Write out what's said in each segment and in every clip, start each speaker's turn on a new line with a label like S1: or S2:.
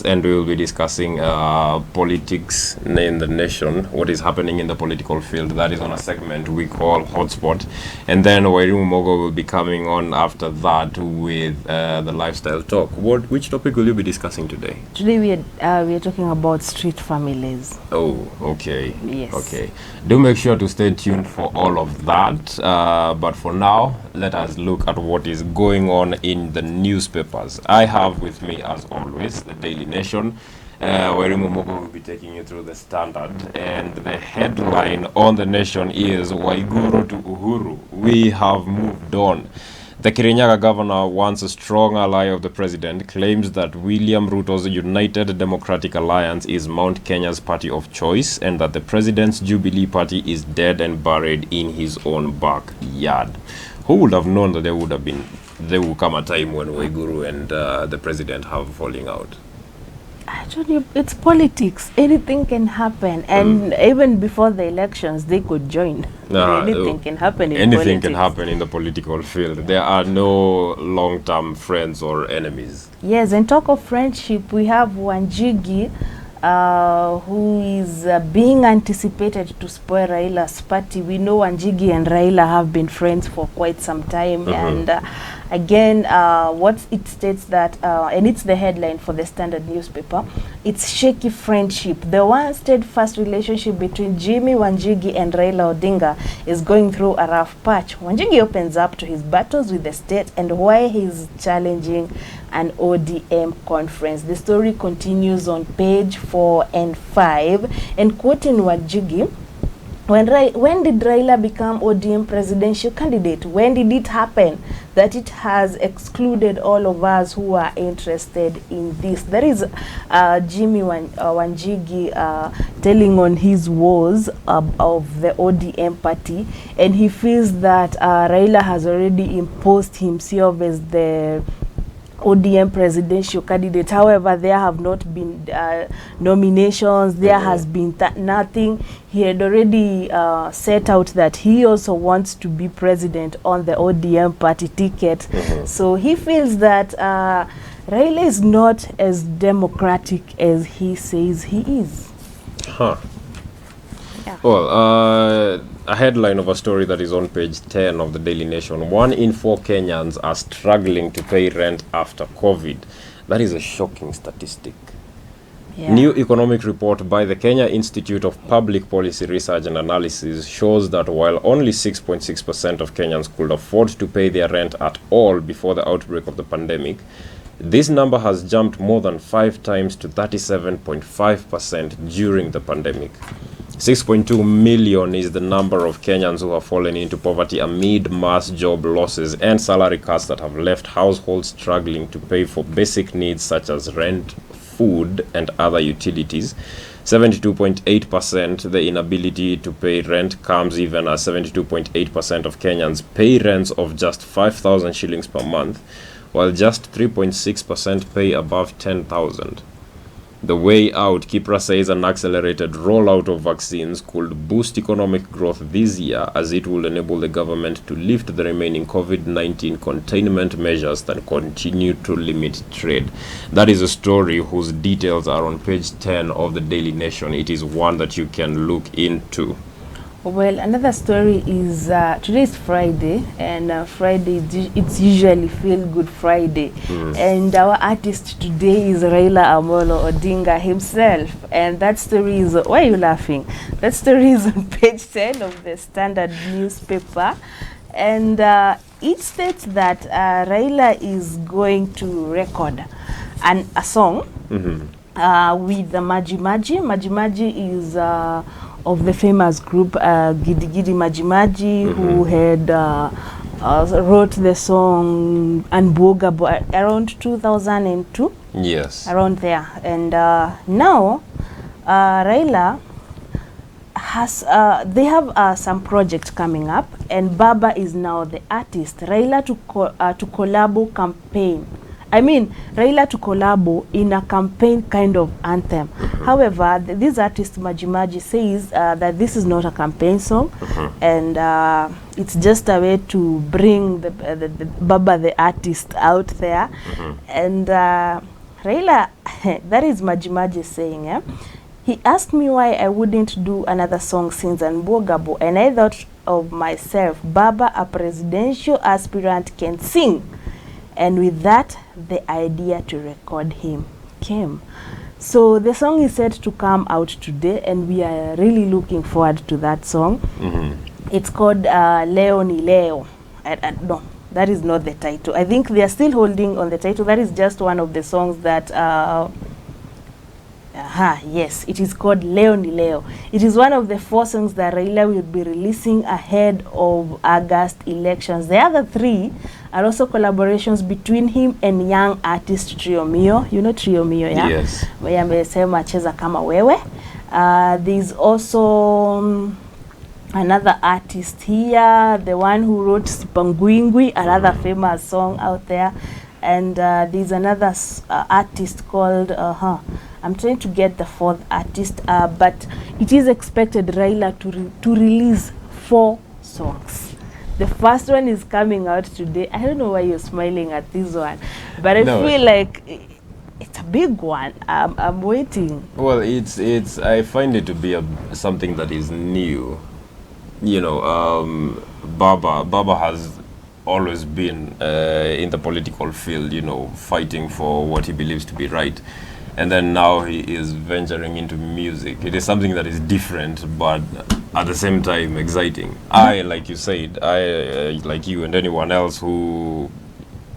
S1: and we will be discussing politics in the nation, what is happening in the political field. That is on a segment we call Hotspot. And then Wairimu Mogo will be coming on after that with the lifestyle talk. Which topic will you be discussing today?
S2: Today we are talking about street families.
S1: Oh, okay.
S2: Yes.
S1: Okay. Do make sure to stay tuned for all of that. But for now, let us look at what is going on in the newspapers. I have with me, as always, the Daily Nation, where Momogo will be taking you through the Standard. And the headline on the Nation is Waiguru to Uhuru. We have moved on. The Kirinyaga governor, once a strong ally of the president, claims that William Ruto's United Democratic Alliance is Mount Kenya's party of choice and that the president's Jubilee party is dead and buried in his own backyard. Who would have known that there will come a time when Waiguru and the president have falling out?
S2: I told you, it's politics. Anything can happen. And even before the elections, they could join. Anything can happen in politics.
S1: Anything can happen in the political field. There are no long-term friends or enemies.
S2: Yes, and talk of friendship, we have Wanjigi, who is being anticipated to spoil Raila's party. We know Wanjigi and Raila have been friends for quite some time. And again, what it states that, and it's the headline for the Standard newspaper, it's shaky friendship. The one steadfast relationship between Jimmy Wanjigi and Raila Odinga is going through a rough patch. Wanjigi opens up to his battles with the state and why he's challenging an ODM conference. The story continues on page 4 and 5, and quoting Wanjigi, when did Raila become ODM presidential candidate? When did it happen that it has excluded all of us who are interested in this? That is Jimmy Wanjigi telling on his woes of the ODM party, and he feels that Raila has already imposed himself as the ODM presidential candidate. However, there have not been nominations. There has been nothing. He had already set out that he also wants to be president on the ODM party ticket. So he feels that Raila is not as democratic as he says he is. Yeah.
S1: Well, a headline of a story that is on page 10 of the Daily Nation. 1 in 4 Kenyans are struggling to pay rent after COVID. That is a shocking statistic.
S2: Yeah.
S1: New economic report by the Kenya Institute of Public Policy Research and Analysis shows that while only 6.6% of Kenyans could afford to pay their rent at all before the outbreak of the pandemic, this number has jumped more than 5 times to 37.5% during the pandemic. 6.2 million is the number of Kenyans who have fallen into poverty amid mass job losses and salary cuts that have left households struggling to pay for basic needs such as rent, food, and other utilities. 72.8%, the inability to pay rent comes even as 72.8% of Kenyans pay rents of just 5,000 shillings per month, while just 3.6% pay above 10,000. The way out, Kipra says an accelerated rollout of vaccines could boost economic growth this year as it will enable the government to lift the remaining COVID-19 containment measures that continue to limit trade. That is a story whose details are on page 10 of the Daily Nation. It is one that you can look into.
S2: Well, another story is today is Friday, and Friday it's usually Feel Good Friday, and our artist today is Raila Amolo Odinga himself, and that story is, why are you laughing? That story is on page 10 of the Standard newspaper, and it states that Raila is going to record a song with the Maji Maji. Maji Maji is of the famous group Gidi Gidi Maji Maji, who had wrote the song Anboga around 2002.
S1: Yes.
S2: Around there. And now Raila has, they have some projects coming up, and Baba is now the artist. Raila to collabo campaign. I mean, Raila to collabo in a campaign kind of anthem. However, this artist Maji Maji says that this is not a campaign song, and it's just a way to bring the Baba the artist out there. And Raila, that is Majimaji saying, eh? He asked me why I wouldn't do another song since Anbogabo, and I thought of myself, Baba, a presidential aspirant, can sing. And with that, the idea to record him came. So the song is set to come out today, and we are really looking forward to that song. It's called Leo ni Leo. No, that is not the title. I think they are still holding on the title. That is just one of the songs that yes, it is called Leo ni Leo. It is one of the 4 songs that Raila will be releasing ahead of August elections. The other 3 are also collaborations between him and young artist Trio Mio. You know Trio Mio, yeah?
S1: Yes.
S2: Where amesema cheza kama wewe. There's also another artist here, the one who wrote Sipanguingwi, another famous song out there. And there's another artist called, I'm trying to get the 4th artist, but it is expected Raila to release 4 songs. The first one is coming out today. I don't know why you're smiling at this one, but I feel like it's a big one. I'm waiting.
S1: Well, it's I find it to be something that is new. You know, Baba has always been in the political field, you know, fighting for what he believes to be right. And then now he is venturing into music. It is something that is different, but at the same time exciting. I, like you said, like you and anyone else who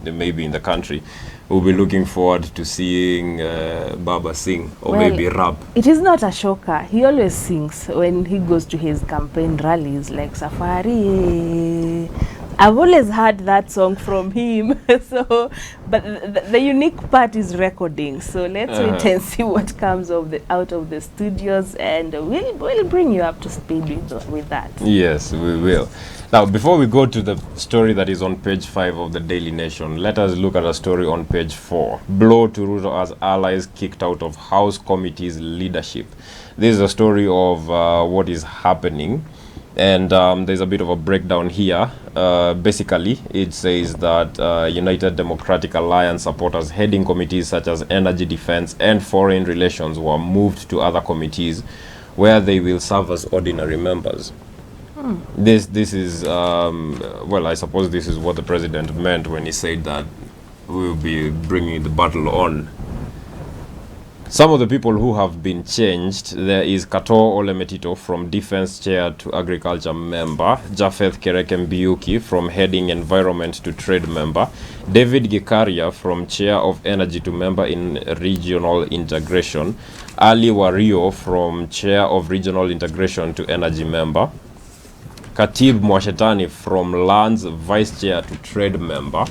S1: may be in the country, will be looking forward to seeing Baba sing, or maybe rap.
S2: It is not a shocker. He always sings when he goes to his campaign rallies, like Safari. I've always heard that song from him. So, but the unique part is recording. So let's wait and see what comes out of the studios, and we'll bring you up to speed with that.
S1: Yes, we will. Now, before we go to the story that is on page 5 of the Daily Nation, let us look at a story on page 4. Blow to Ruto as allies kicked out of House Committee's leadership. This is a story of what is happening. And there's a bit of a breakdown here. Basically, it says that United Democratic Alliance supporters heading committees such as Energy, Defense, and Foreign Relations were moved to other committees where they will serve as ordinary members. This is, well, I suppose this is what the president meant when he said that we will be bringing the battle on. Some of the people who have been changed, there is Kato Olemetito from Defense Chair to Agriculture Member, Japheth Kereke Mbiuki from Heading Environment to Trade Member, David Gikaria from Chair of Energy to Member in Regional Integration, Ali Wario from Chair of Regional Integration to Energy Member, Katib Mwashetani from Lands Vice Chair to Trade Member,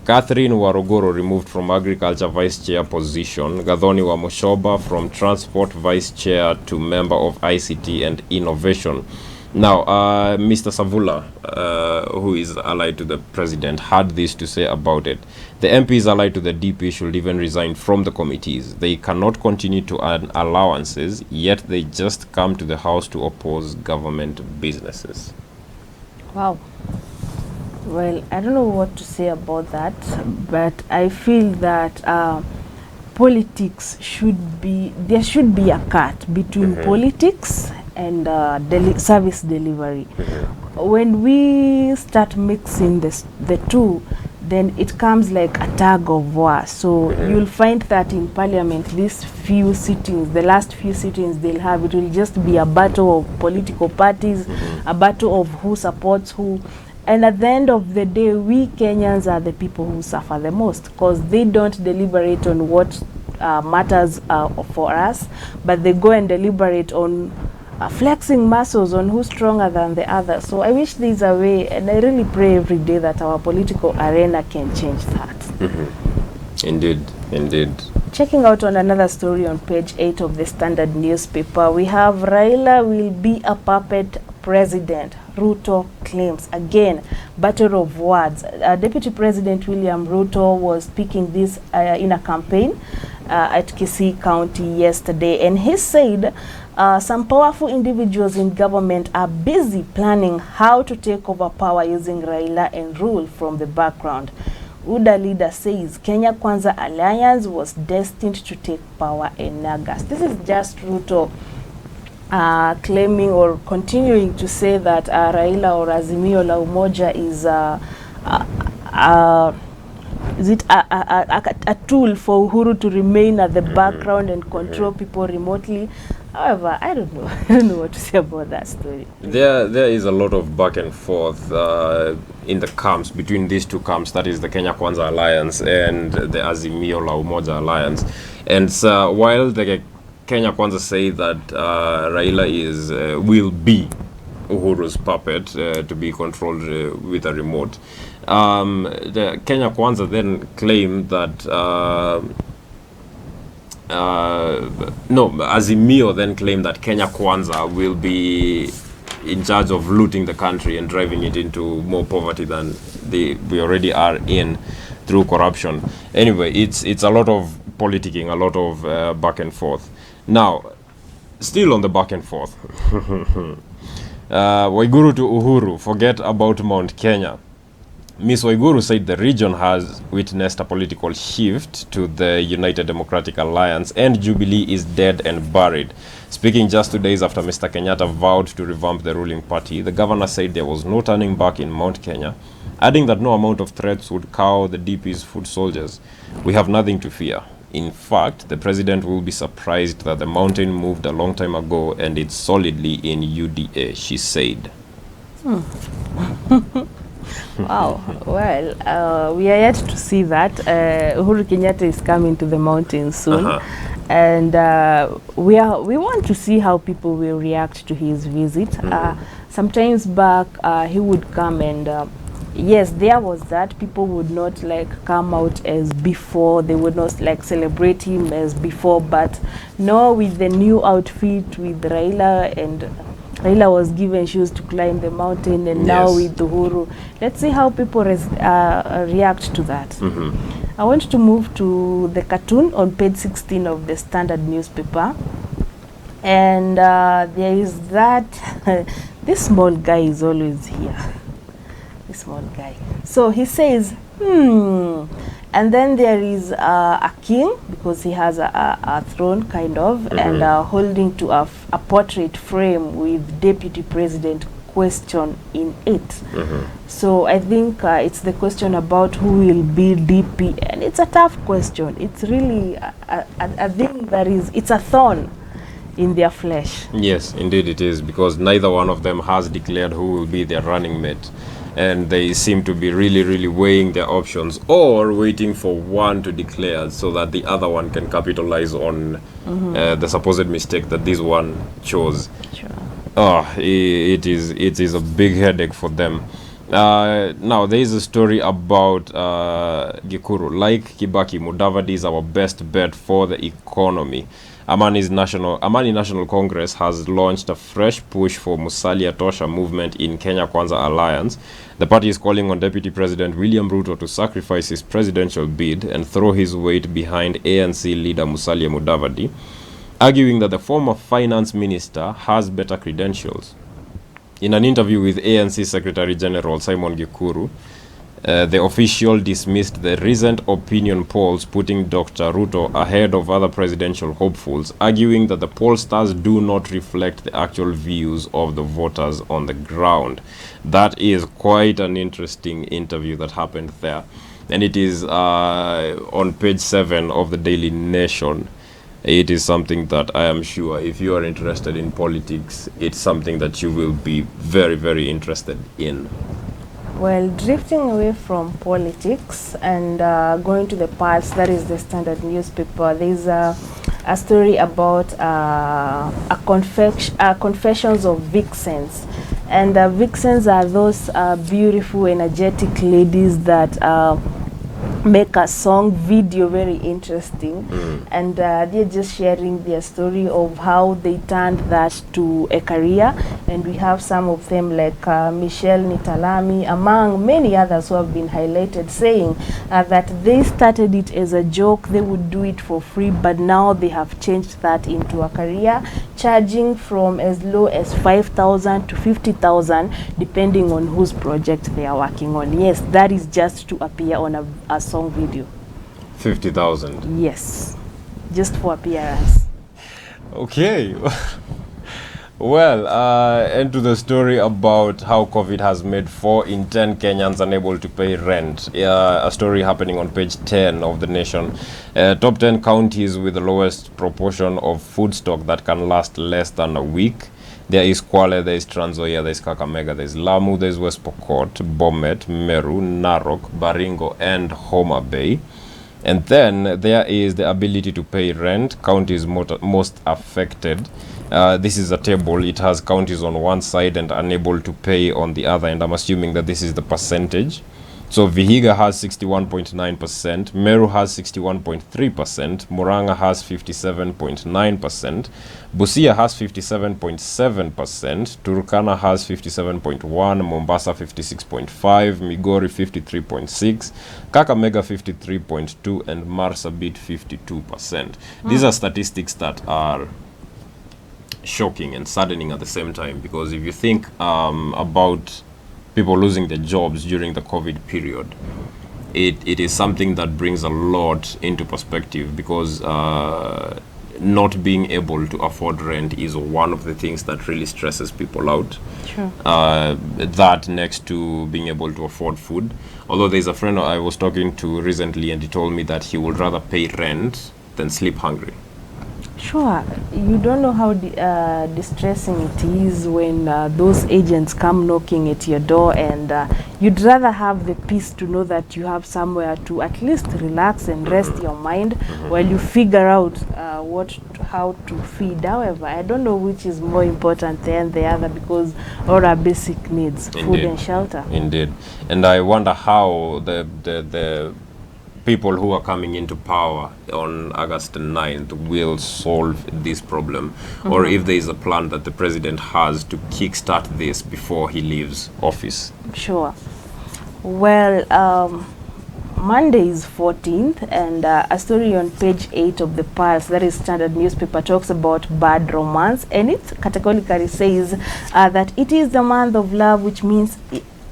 S1: Catherine Warogoro removed from Agriculture Vice Chair position, Gathoni Wamoshoba from Transport Vice Chair to Member of ICT and Innovation. Now, Mr. Savula, who is allied to the president, had this to say about it. The MPs allied to the DP should even resign from the committees. They cannot continue to earn allowances, yet they just come to the House to oppose government businesses.
S2: Wow. Well, I don't know what to say about that, but I feel that politics there should be a cut between politics and service delivery. When we start mixing the two, then it comes like a tug of war. So you'll find that in Parliament, these few sittings, the last few sittings they'll have, it will just be a battle of political parties, a battle of who supports who. And at the end of the day, we Kenyans are the people who suffer the most, because they don't deliberate on what matters for us, but they go and deliberate on flexing muscles on who's stronger than the other. So I wish there's a way, and I really pray every day that our political arena can change that.
S1: Indeed, indeed.
S2: Checking out on another story on page 8 of the Standard newspaper, we have Raila will be a puppet president, Ruto claims. Again, battle of words. Deputy President William Ruto was speaking this in a campaign at Kisii County yesterday, and he said some powerful individuals in government are busy planning how to take over power using Raila and rule from the background. UDA leader says Kenya Kwanza alliance was destined to take power in August. This is just Ruto claiming or continuing to say that Raila or Azimio la Umoja is it a tool for Uhuru to remain at the background and control people remotely. However, I don't know. I don't know what to say about that story.
S1: There is a lot of back and forth in the camps, between these two camps, that is the Kenya Kwanza Alliance and the Azimio la Umoja Alliance. And so while the Kenya Kwanza say that Raila will be Uhuru's puppet to be controlled with a remote, the Kenya Kwanza then claimed that Azimio then claimed that Kenya Kwanza will be in charge of looting the country and driving it into more poverty than we already are in through corruption. Anyway, it's a lot of politicking, a lot of back and forth. Now, still on the back and forth, Waiguru to Uhuru, forget about Mount Kenya. Ms. Waiguru said the region has witnessed a political shift to the United Democratic Alliance and Jubilee is dead and buried. Speaking just 2 days after Mr. Kenyatta vowed to revamp the ruling party, the governor said there was no turning back in Mount Kenya, adding that no amount of threats would cow the DP's foot soldiers. We have nothing to fear. In fact, the president will be surprised that the mountain moved a long time ago and it's solidly in UDA, she said.
S2: Wow. Well, we are yet to see that. Uhuru Kenyatta is coming to the mountain soon. And we want to see how people will react to his visit. Sometimes back, he would come and yes, there was that. People would not come out as before. They would not celebrate him as before. But no, with the new outfit with Raila, and Raila was given shoes to climb the mountain, and now with Uhuru. Let's see how people react to that. I want to move to the cartoon on page 16 of the Standard newspaper. And there is that, this small guy is always here. This small guy. So he says, and then there is a king, because he has a throne kind of, and holding to a portrait frame with deputy president question in it. So I think it's the question about who will be DP, and it's a tough question. It's really a thing that it's a thorn in their flesh.
S1: Yes, indeed it is, because neither one of them has declared who will be their running mate. And they seem to be really, really weighing their options or waiting for one to declare so that the other one can capitalize on the supposed mistake that this one chose. It is a big headache for them. Now, there is a story about Gikuru. Like Kibaki, Mudavadi is our best bet for the economy. Amani National Congress has launched a fresh push for Musalia Tosha movement in Kenya Kwanza Alliance. The party is calling on Deputy President William Ruto to sacrifice his presidential bid and throw his weight behind ANC leader Musalia Mudavadi, arguing that the former finance minister has better credentials. In an interview with ANC Secretary General Simon Gikuru, the official dismissed the recent opinion polls putting Dr. Ruto ahead of other presidential hopefuls, arguing that the pollsters do not reflect the actual views of the voters on the ground. That is quite an interesting interview that happened there. And it is on page 7 of the Daily Nation. It is something that I am sure, if you are interested in politics, it's something that you will be very, very interested in.
S2: Well, drifting away from politics and going to the past, that is the Standard newspaper, there's a story about confessions of vixens. And vixens are those beautiful, energetic ladies that make a song video very interesting, and they're just sharing their story of how they turned that to a career. And we have some of them like Michelle Nitalami, among many others who have been highlighted, saying that they started it as a joke, they would do it for free, but now they have changed that into a career, charging from as low as 5,000 to 50,000 depending on whose project they are working on. Yes, that is just to appear on a song video.
S1: 50,000.
S2: Yes, just for appearance.
S1: Okay. Well, and to the story about how COVID has made 4 in 10 Kenyans unable to pay rent. A story happening on page 10 of The Nation. Top 10 counties with the lowest proportion of food stock that can last less than a week. There is Kwale, there is Trans Nzoia, there is Kakamega, there is Lamu, there is West Pokot, Bomet, Meru, Narok, Baringo, and Homa Bay. And then there is the ability to pay rent. Counties most affected. This is a table. It has counties on one side and unable to pay on the other, and I'm assuming that this is the percentage. So Vihiga has 61.9%, Meru has 61.3%, Murang'a has 57.9%, Busia has 57.7%, Turkana has 57.1%, Mombasa 56.5%, Migori 53.6%, Kakamega 53.2%, and Marsabit 52%. These are statistics that are shocking and saddening at the same time, because if you think about people losing their jobs during the COVID period, it is something that brings a lot into perspective, because not being able to afford rent is one of the things that really stresses people out.
S2: Sure.
S1: That next to being able to afford food. Although there's a friend I was talking to recently, and he told me that he would rather pay rent than sleep hungry.
S2: Sure, you don't know how distressing it is when those agents come knocking at your door, and you'd rather have the peace to know that you have somewhere to at least relax and rest your mind while you figure out how to feed. However, I don't know which is more important than the other, because all our basic needs, food and shelter.
S1: Indeed. And I wonder how the people who are coming into power on August 9th will solve this problem, or if there is a plan that the president has to kickstart this before he leaves office.
S2: Sure. Well, Monday is 14th, and a story on page 8 of the Pulse, that is Standard newspaper, talks about bad romance, and it categorically says that it is the month of love, which means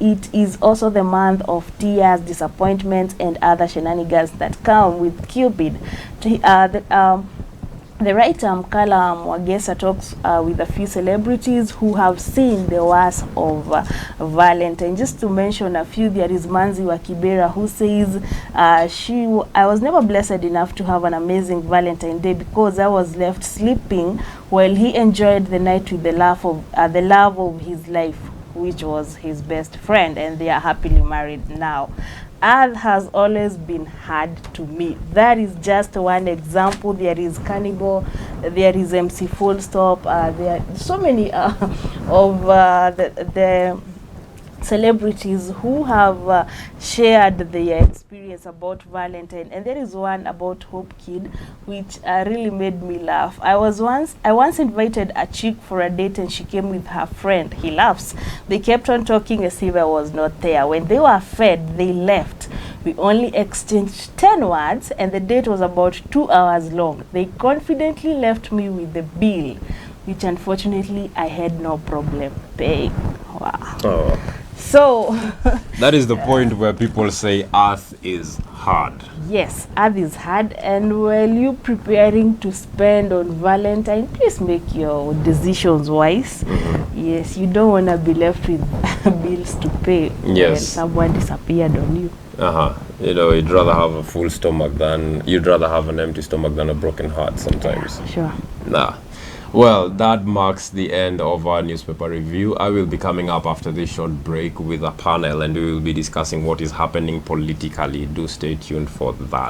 S2: it is also the month of tears, disappointments, and other shenanigans that come with Cupid. The writer Mkala Mwagesa talks with a few celebrities who have seen the worst of Valentine. Just to mention a few, there is Manzi wa Kibera, who says, I was never blessed enough to have an amazing Valentine Day, because I was left sleeping while he enjoyed the night with the love of his life, which was his best friend, and they are happily married now. Earth has always been hard to me. That is just one example. There is Cannibal, there is MC Full Stop, there are so many of the celebrities who have shared their experience about Valentine, and there is one about Hope Kid which really made me laugh. I once invited a chick for a date, and she came with her friend. He laughs. They kept on talking as if I was not there. When they were fed, they left. We only exchanged 10 words, and the date was about 2 hours long. They confidently left me with the bill, which unfortunately I had no problem paying. Wow.
S1: Oh.
S2: So
S1: that is the point where people say Earth is hard.
S2: Yes, Earth is hard, and while you preparing to spend on Valentine, please make your decisions wise. Yes, you don't want to be left with bills to pay when someone disappeared on you.
S1: You know, you'd rather have a full stomach than an empty stomach than a broken heart sometimes.
S2: Sure.
S1: Nah. Well, that marks the end of our newspaper review. I will be coming up after this short break with a panel, and we will be discussing what is happening politically. Do stay tuned for that.